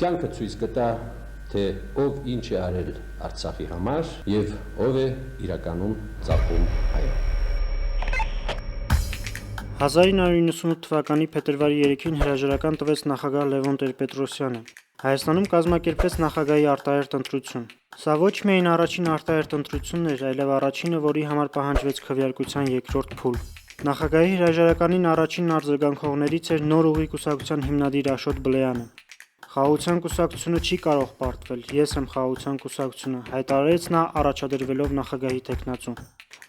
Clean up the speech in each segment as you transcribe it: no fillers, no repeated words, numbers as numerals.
Կյանքը ցույց կտա, թե ով ինչ է արել Արցախի համար եւ ով է իրականում ծախում այն։ 1998 թվականի փետրվարի 3-ին հրաժարական տվեց նախագահ Լևոն Տեր-Պետրոսյանը։ Հայաստանում կազմակերպվեց նախագահի արտահերթ ընտրություն։ Սա ոչ միայն առաջին արտահերթ ընտրությունն էր, այլև առաջինը, որի համար պահանջվեց քվեարկության երկրորդ փուլ։ Նախագահի հրաժարականին առաջին արձագանքողներից էր Նոր ուղի կուսակցության հիմնադիր Աշոտ Բլեյանը։ Խաղաղության կուսակցությունը չի կարող պարտվել, ես եմ խաղաղության կուսակցությունը, հայտարարեց նա առաջադրվելով նախագահի թեկնածու։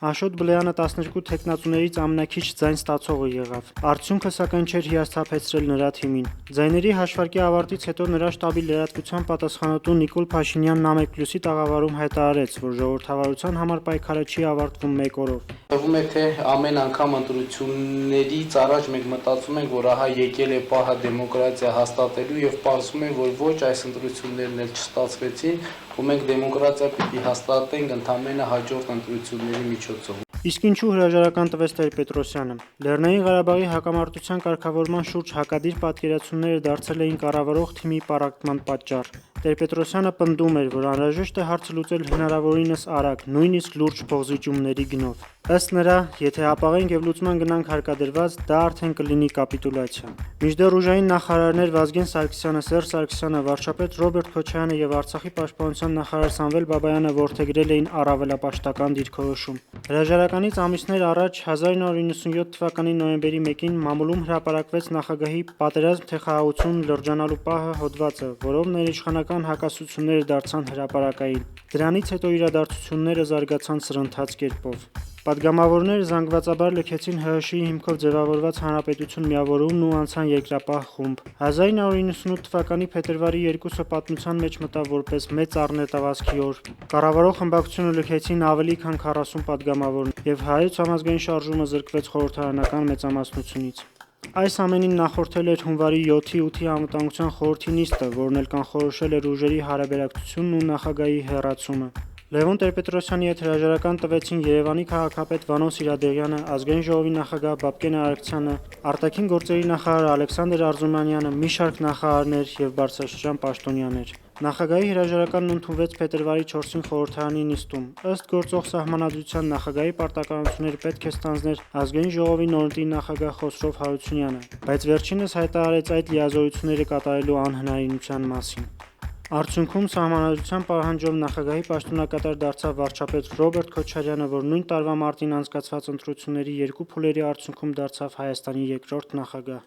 Աշոտ Բլեյանը 12 թեկնածուներից ամենաքիչ ձայն ստացողը եղավ։ Արդյունքը սակայն չէր հիասթափեցրել նրա թիմին։ Ձայների հաշվարկի ավարտից հետո նրա շտաբի լրատվության պատասխանատու Նիկոլ Փաշինյանն Ամեկ+-ի տաղավարում հայտարարեց, որ ժողովրդավարության համար պայքարը չի ավարտվում մեկ օրով։ Թվում է, թե ամեն անգամ ընտրություններից առաջ մենք մտածում ենք, որ ահա եկել է պահը դեմոկրատիա հաստատելու եւ պարզվում է, որ ոչ, այս ընտրություններն էլ չստացվեցին, ու մենք դեմոկրատիա պիտի հաստատենք ընդամենը հաջորդ ընտրությունների միջոցով։ Իսկ ինչու հրաժարական տվեց Տեր-Պետրոսյանը։ Լեռնային Ղարաբաղի հակամարտության կարգավորման շուրջ հակադիր պատկերացումները դարձել էին կառավարող թիմի պառակտման պատճառ։ Տեր-Պետրոսյանը պնդում էր, որ անհրաժեշտ է հարցը լուծել հնարավորինս արագ, նույնիսկ լուրջ փոխզիջումների գնով։ Ըստ նրա, եթե ապաղենք եւ լուծման գնանք հարկադրված, դա արդեն կլինի կապիտուլյացիա։ Մինչդեռ ուժային նախարարներ Վազգեն Սարգսյանը, Սերժ Սարգսյանը, վարչապետ Ռոբերտ Քոչարյանը եւ Արցախի պաշտպանության նախարար Սամվել Բաբայանը որդեգրել էին առավելապաշտական դիրքորոշում։ Հրաժարականից ամիսներ առաջ 1997 թվականի նոյեմբերի 1-ին մամուլում հրապարակվեց նախագահի «Պատերազմ թե խաղաղություն լրջանալու պահը» հոդվածը, որով ներիշխանական հակասությունները դարձան հրապարակային։ Դրանից հետո իրադարձությունները զարգացան սրընթաց կերպով։ Պատգամավորները զանգվածաբար լքեցին ՀՀՇ-ի հիմքով ձևավորված Հանրապետություն միավորումն ու անցան երկրապահ խումբ։ 1998 թվականի փետրվարի 2-ը պատմության մեջ մտավ որպես մեծ առնետավազքի օր։ Կառավարող խմբակցությունը լքեցին ավելի քան 40 պատգամավորներ, եւ Հայոց համազգային շարժումը զրկվեց խորհրդարանական մեծամասնությունից։ Այս ամենին նախորդել էր հունվարի 7-ի 8-ի անվտանգության խորհրդի նիստը, որն էլ կանխորոշել էր ուժերի հարաբերակցությունն ու նախագահի հեռացումը։ Լևոն Տեր-Պետրոսյանի հետ հրաժարական տվեցին Երևանի քաղաքապետ Վանո Սիրադեղյանը, Ազգային ժողովի նախագահ Բաբկեն Արարքցյանը, արտաքին գործերի նախարար Ալեքսանդր Արզումանյանը, մի շարք նախարարներ եւ բարձրաստիճան պաշտոնյաներ։ Նախագահի հրաժարականն ընդունվեց փետրվարի 4-ին խորհրդարանի նիստում։ Ըստ գործող սահմանադրության նախագահի պարտականությունները պետք է ստանձներ Ազգային ժողովի նորընտիր նախագահ Խոսրով Հարությունյանը, բայց վերջինս հայտարարեց այդ լիազորությունները կատարելու անհնարինության մասին։ Արդյունքում սահմանադրության պահանջով նախագահի պաշտոնակատար դարձավ վարչապետ Ռոբերտ Քոչարյանը, որ նույն տարվա մարտին անցկացված ընտրությունների երկու փուլերի արդյունքում դարձավ Հայաստանի երկրորդ նախագահ։